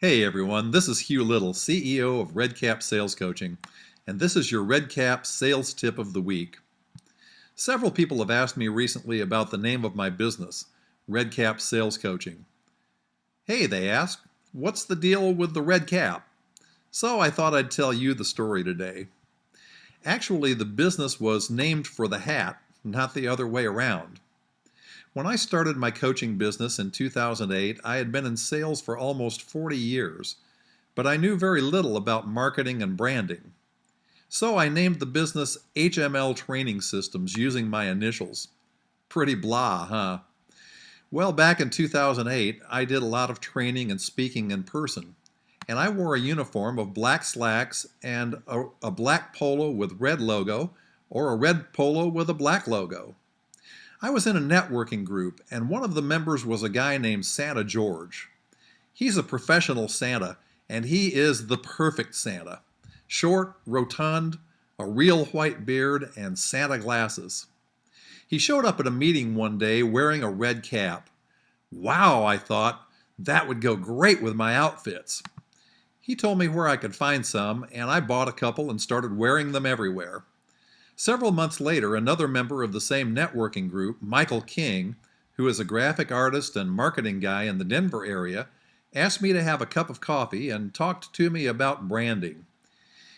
Hey everyone, this is Hugh Little, CEO of RedCap Sales Coaching, and this is your RedCap Sales Tip of the Week. Several people have asked me recently about the name of my business, RedCap Sales Coaching. Hey, they ask, what's the deal with the red cap? So I thought I'd tell you the story today. Actually, the business was named for the hat, not the other way around. When I started my coaching business in 2008, I had been in sales for almost 40 years, but I knew very little about marketing and branding. So I named the business HML Training Systems using my initials. Pretty blah, huh? Well, back in 2008, I did a lot of training and speaking in person, and I wore a uniform of black slacks and a black polo with red logo, or a red polo with a black logo. I was in a networking group, and one of the members was a guy named Santa George. He's a professional Santa, and he is the perfect Santa. Short, rotund, a real white beard, and Santa glasses. He showed up at a meeting one day wearing a red cap. Wow, I thought, that would go great with my outfits. He told me where I could find some, and I bought a couple and started wearing them everywhere. Several months later, another member of the same networking group, Michael King, who is a graphic artist and marketing guy in the Denver area, asked me to have a cup of coffee and talked to me about branding.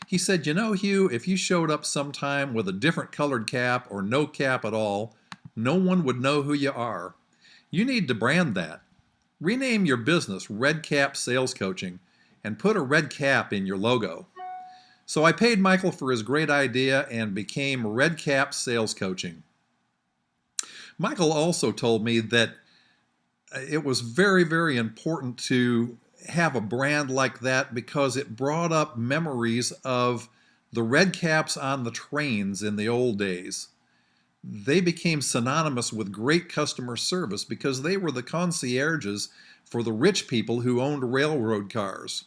He said, Hugh, if you showed up sometime with a different colored cap or no cap at all, no one would know who you are. You need to brand that. Rename your business Red Cap Sales Coaching and put a red cap in your logo. So I paid Michael for his great idea and became RedCap Sales Coaching. Michael also told me that it was very, very important to have a brand like that because it brought up memories of the red caps on the trains in the old days. They became synonymous with great customer service because they were the concierges for the rich people who owned railroad cars.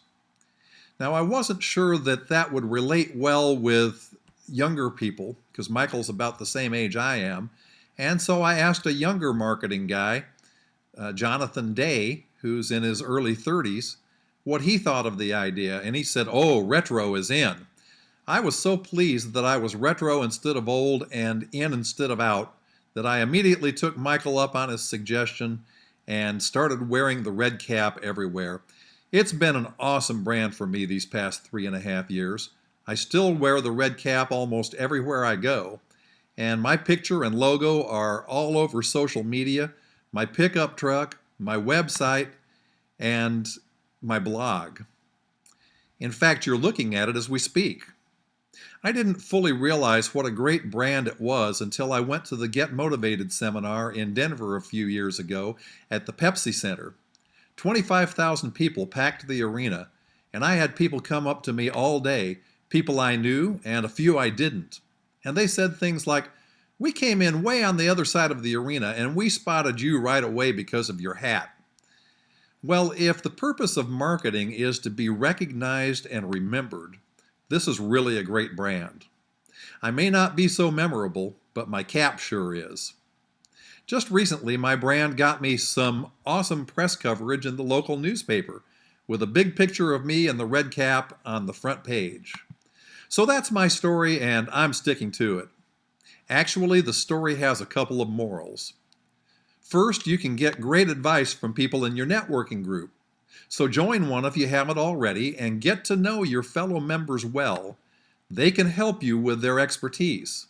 Now, I wasn't sure that that would relate well with younger people, because Michael's about the same age I am, and so I asked a younger marketing guy, Jonathan Day, who's in his early 30s, what he thought of the idea, and he said, oh, retro is in. I was so pleased that I was retro instead of old and in instead of out that I immediately took Michael up on his suggestion and started wearing the red cap everywhere. It's been an awesome brand for me these past 3.5 years. I still wear the red cap almost everywhere I go, and my picture and logo are all over social media, my pickup truck, my website, and my blog. In fact, you're looking at it as we speak. I didn't fully realize what a great brand it was until I went to the Get Motivated seminar in Denver a few years ago at the Pepsi Center. 25,000 people packed the arena, and I had people come up to me all day, people I knew and a few I didn't. And they said things like, we came in way on the other side of the arena and we spotted you right away because of your hat. Well, if the purpose of marketing is to be recognized and remembered, this is really a great brand. I may not be so memorable, but my cap sure is. Just recently, my brand got me some awesome press coverage in the local newspaper with a big picture of me and the red cap on the front page. So that's my story, and I'm sticking to it. Actually, the story has a couple of morals. First, you can get great advice from people in your networking group. So join one if you haven't already and get to know your fellow members well. They can help you with their expertise.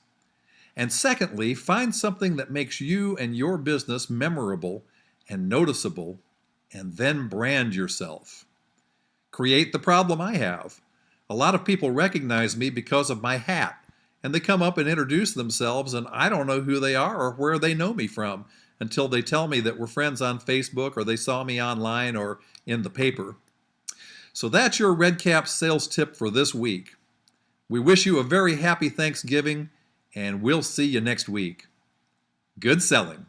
And secondly, find something that makes you and your business memorable and noticeable, and then brand yourself. Create the problem I have. A lot of people recognize me because of my hat, and they come up and introduce themselves, and I don't know who they are or where they know me from until they tell me that we're friends on Facebook or they saw me online or in the paper. So that's your RedCap sales tip for this week. We wish you a very happy Thanksgiving, and we'll see you next week. Good selling.